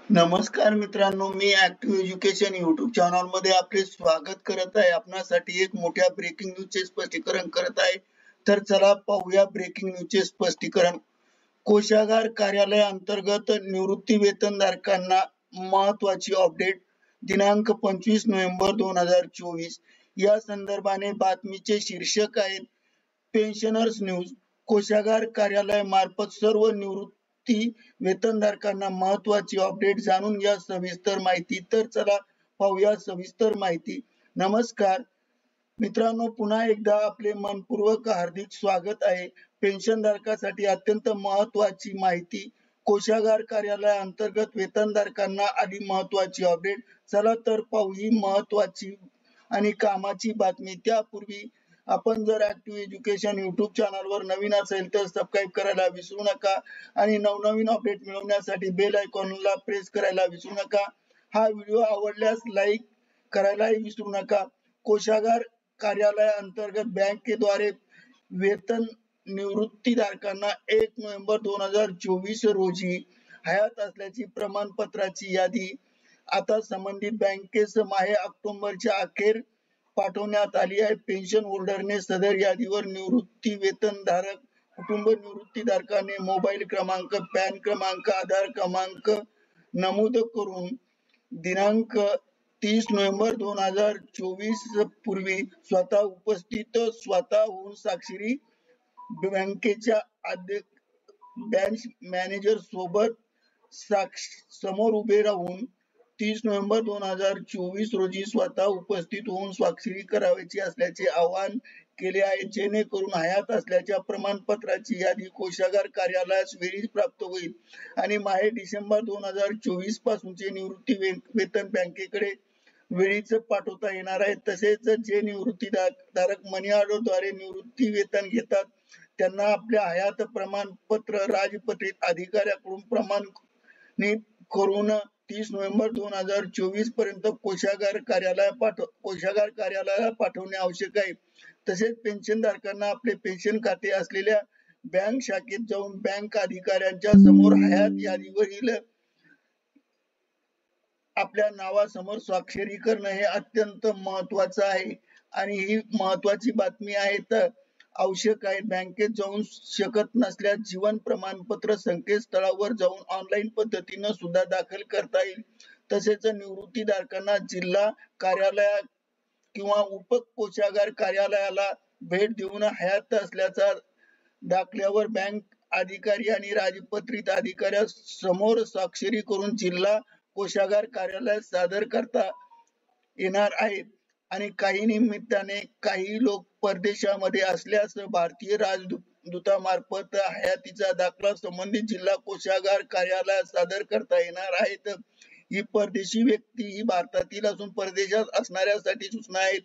नमस्कार मित्रांनो, मी active education YouTube channel मध्ये आपले स्वागत करत आहे. आपणासाठी एक मोठ्या ब्रेकिंग न्यूजचे स्पष्टीकरण करत आहे. तर चला पाहूया ब्रेकिंग न्यूजचे स्पष्टीकरण. कोषागार कार्यालय अंतर्गत निवृत्ती वेतनधारकांना महत्वाची अपडेट. दिनांक 25 नोव्हेंबर 2024 या संदर्भाने बातमीचे शीर्षक आहे पेन्शनर्स न्यूज. कोषागार कार्यालय मार्फत सर्व निवृत्ती वेतनधारकांना महत्वाची अपडेट. जाणून घ्या सविस्तर माहिती. तर चला पाहूया सविस्तर माहिती. नमस्कार मित्रांनो, पुन्हा एकदा आपले मनपूर्वक हार्दिक स्वागत आहे. पेन्शनधारकासाठी अत्यंत महत्वाची माहिती. कोषागार कार्यालय अंतर्गत वेतनधारकांना आली महत्वाची अपडेट. चला तर पाहू ही महत्वाची आणि कामाची बातमी. त्यापूर्वी आपण जर ऍक्टिव्ह एज्युकेशन युट्यूब चॅनलवर नवीन असेल तर सबस्क्राईब करायला विसरू नका आणि नवनवीन अपडेट मिळवण्यासाठी बेल आयकॉनला प्रेस करायला विसरू नका. हा व्हिडिओ आवडल्यास लाईक करायलाही विसरू नका. कोषागार कार्यालय अंतर्गत बँकेद्वारे वेतन निवृत्तीधारकांना 1 नोव्हेंबर 2024 रोजी हयात असल्याची प्रमाणपत्राची यादी आता संबंधित बँकेस माहे ऑक्टोबरच्या अखेर पाठवण्यात आली आहे. पेन्शन होल्डरने सदर यादीवर निवृत्ती वेतनधारक कुटुंब निवृत्तीधारकाने मोबाईल क्रमांक, पॅन क्रमांक, आधार क्रमांक नमूद करून दिनांक 30 नोव्हेंबर 2024 पूर्वी स्वतः उपस्थित स्वतःहून स्वाक्षरी बँकेच्या बँक मॅनेजर सोबत समोर उभे राहून 30 नोव्हेंबर 2024 रोजी स्वतः उपस्थित होऊन स्वाक्षरी करावयाची असल्याचे आवाहन केले आहे, जेणेकरून हयात असल्याच्या प्रमाणपत्राची यादी कोषागार कार्यालयास वेळीच प्राप्त होईल आणि माहे डिसेंबर 2024 पासूनचे निवृत्ती वेतन बँकेकडे वेळीच पाठवता येणार आहे. तसेच जे निवृत्तीधारक मनी ऑर्डरद्वारे निवृत्ती वेतन घेतात त्यांना आपल्या हयात प्रमाणपत्र राजपत्रित अधिकाऱ्याकडून प्रमाणित करून 30 नोव्हेंबर 2024 पर्यंत कोषागार कार्यालयाला पाठवणे आवश्यक आहे. तसेच पेन्शनधारकांना आपले पेन्शन खाते असलेल्या बँक शाखेत जाऊन बँक अधिकाऱ्यांच्या समोर हयात यादीवरील आपल्या नावासमोर स्वाक्षरी करणे हे अत्यंत महत्वाचं आहे आणि ही महत्वाची बातमी आहे. तर आवश्यक आहे. बँकेत जाऊन शकत नसल्यास जीवन प्रमाणपत्र संकेतस्थळावर जाऊन ऑनलाईन पद्धतीने सुद्धा दाखल करता येईल. तसेच निवृत्तीधारकांना जिल्हा कार्यालय किंवा उप कोषागार कार्यालयाला भेट देऊन हयात असल्याचा दाखल्यावर बँक अधिकारी आणि राजपत्रित अधिकाऱ्या समोर स्वाक्षरी करून जिल्हा कोषागार कार्यालयात सादर करता येणार आहे. आणि काही निमित्ताने काही लोक परदेशामध्ये असल्यास भारतीय राजदूतामार्फत हयातीचा दाखला संबंधित जिल्हा कोषागार कार्यालयात सादर करता येणार आहेत. ही परदेशी व्यक्ती ही भारतातील असून परदेशात असणाऱ्यासाठी सूचना आहेत.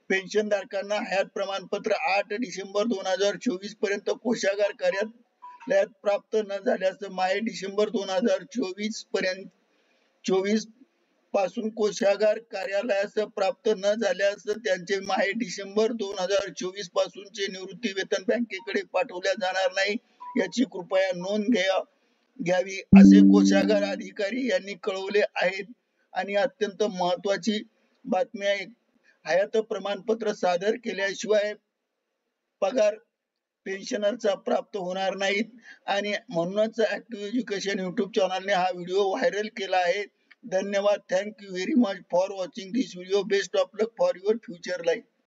पेन्शनधारकांना हयात प्रमाणपत्र 8 डिसेंबर 2024 पर्यंत कोषागार कार्यालयात प्राप्त न झाल्यास माहे डिसेंबर 2024 पासून कोषागार कार्यालयास प्राप्त न झाल्यास त्यांचे माहे डिसेंबर 2024 पासूनचे निवृत्ती वेतन बँकेकडे पाठवल्या जाणार नाही, याची कृपया नोंद घ्यावी असे कोषागार अधिकारी यांनी कळवले आहेत. आणि अत्यंत महत्वाची बातमी आहे. हयात प्रमाणपत्र सादर केल्याशिवाय पगार पेन्शनरचा प्राप्त होणार नाहीत आणि म्हणूनच ऍक्टिव्ह एज्युकेशन युट्यूब चॅनलने हा व्हिडिओ व्हायरल केला आहे. धन्यवाद. Thank you very much for watching this video. Best of luck for your future life.